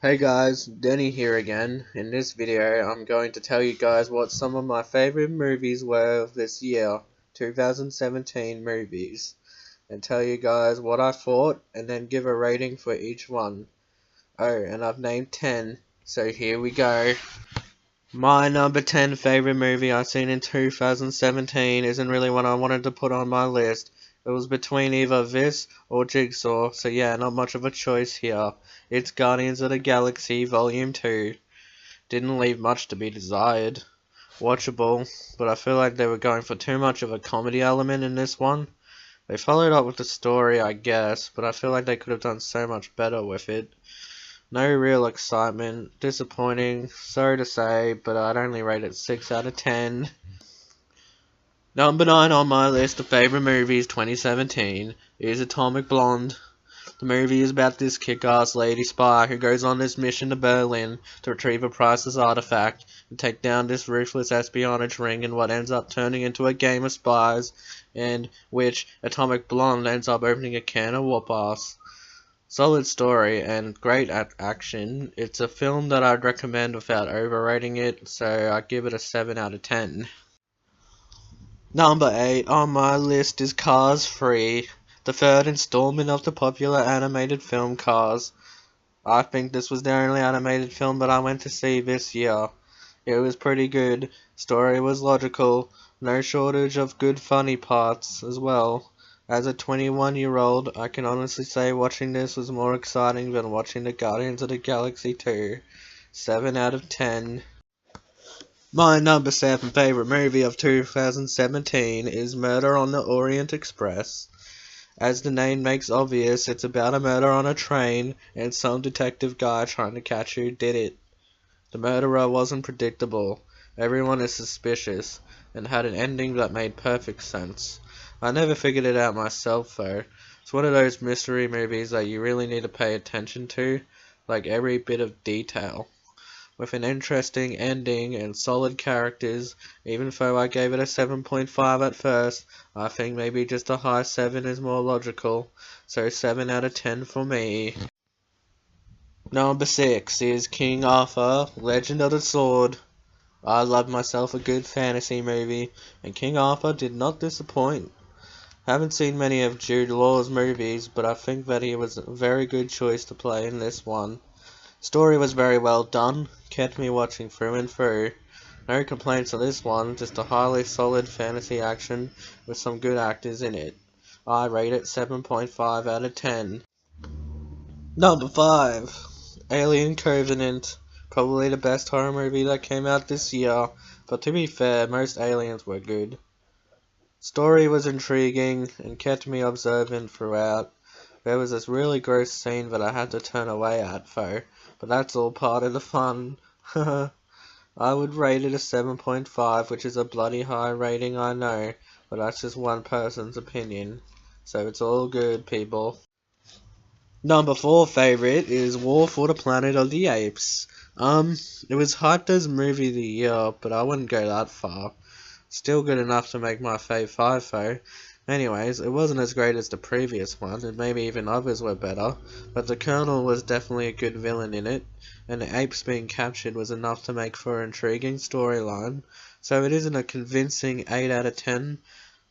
Hey guys, Denny here again. In this video, I'm going to tell you guys what some of my favorite movies were of this year, 2017 movies, and tell you guys what I thought, and then give a rating for each one. Oh, and I've named 10, so here we go. My number 10 favorite movie I've seen in 2017 isn't really one I wanted to put on my list. It was between either this or Jigsaw, so yeah, not much of a choice here. It's Guardians of the Galaxy Volume 2. Didn't leave much to be desired. Watchable, but I feel like they were going for too much of a comedy element in this one. They followed up with the story, I guess, but I feel like they could have done so much better with it. No real excitement, disappointing, sorry to say, but I'd only rate it 6 out of 10. Number 9 on my list of favorite movies 2017 is Atomic Blonde. The movie is about this kick-ass lady spy who goes on this mission to Berlin to retrieve a priceless artifact and take down this ruthless espionage ring in what ends up turning into a game of spies, and which Atomic Blonde ends up opening a can of whoop-ass. Solid story and great action. It's a film that I'd recommend without overrating it, so I give it a 7 out of 10. Number 8 on my list is Cars 3, the third installment of the popular animated film Cars. I think this was the only animated film that I went to see this year. It was pretty good, story was logical, no shortage of good funny parts as well. As a 21-year-old, I can honestly say watching this was more exciting than watching the Guardians of the Galaxy 2. 7 out of 10. My number 7 favorite movie of 2017 is Murder on the Orient Express. As the name makes obvious, it's about a murder on a train and some detective guy trying to catch who did it. The murderer wasn't predictable, everyone is suspicious, and had an ending that made perfect sense. I never figured it out myself though. It's one of those mystery movies that you really need to pay attention to, like every bit of detail. With an interesting ending and solid characters, even though I gave it a 7.5 at first, I think maybe just a high 7 is more logical, so 7 out of 10 for me. Number 6 is King Arthur, Legend of the Sword. I love myself a good fantasy movie, and King Arthur did not disappoint. Haven't seen many of Jude Law's movies, but I think that he was a very good choice to play in this one. Story was very well done, kept me watching through and through. No complaints on this one, just a highly solid fantasy action with some good actors in it. I rate it 7.5 out of 10. Number 5. Alien Covenant. Probably the best horror movie that came out this year, but to be fair, most aliens were good. Story was intriguing and kept me observant throughout. There was this really gross scene that I had to turn away at though, but that's all part of the fun. I would rate it a 7.5, which is a bloody high rating, I know, but that's just one person's opinion. So it's all good, people. Number 4 favorite is War for the Planet of the Apes. It was hyped as movie of the year, but I wouldn't go that far. Still good enough to make my fave 5 though. Anyways, it wasn't as great as the previous one, and maybe even others were better, but the Colonel was definitely a good villain in it, and the apes being captured was enough to make for an intriguing storyline, so it isn't a convincing 8 out of 10,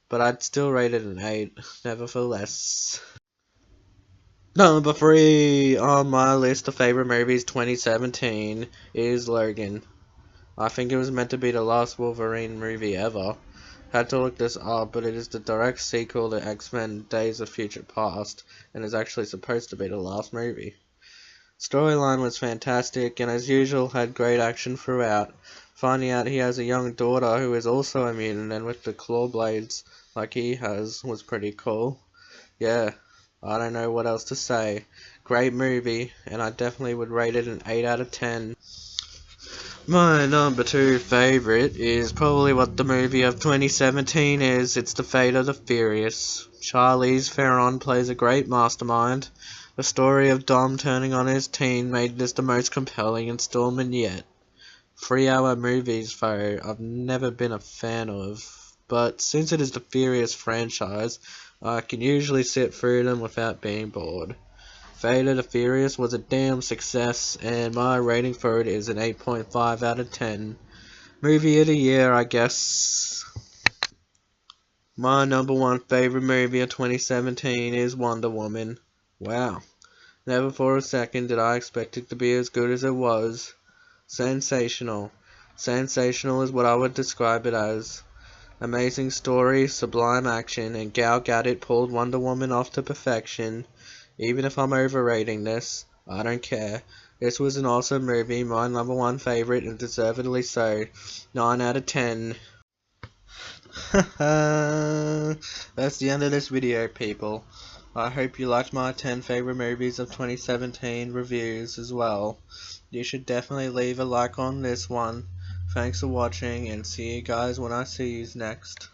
but I'd still rate it an 8, nevertheless. Number 3 on my list of favorite movies 2017 is Logan. I think it was meant to be the last Wolverine movie ever. Had to look this up, but it is the direct sequel to X-Men Days of Future Past, and is actually supposed to be the last movie. Storyline was fantastic, and as usual had great action throughout. Finding out he has a young daughter who is also a mutant and with the claw blades like he has was pretty cool. Yeah, I don't know what else to say. Great movie, and I definitely would rate it an 8 out of 10. My number 2 favorite is probably what the movie of 2017 is. It's The Fate of the Furious. Charlize Theron plays a great mastermind. The story of Dom turning on his teen made this the most compelling installment yet. 3-hour movies though, I've never been a fan of, but since it is the Furious franchise, I can usually sit through them without being bored. Fate of the Furious was a damn success, and my rating for it is an 8.5 out of 10. Movie of the year, I guess. My number one favorite movie of 2017 is Wonder Woman. Wow. Never for a second did I expect it to be as good as it was. Sensational. Sensational is what I would describe it as. Amazing story, sublime action, and Gal Gadot pulled Wonder Woman off to perfection. Even if I'm overrating this, I don't care. This was an awesome movie, my number one favorite, and deservedly so. 9 out of 10. That's the end of this video, people. I hope you liked my 10 favorite movies of 2017 reviews as well. You should definitely leave a like on this one. Thanks for watching, and see you guys when I see you next.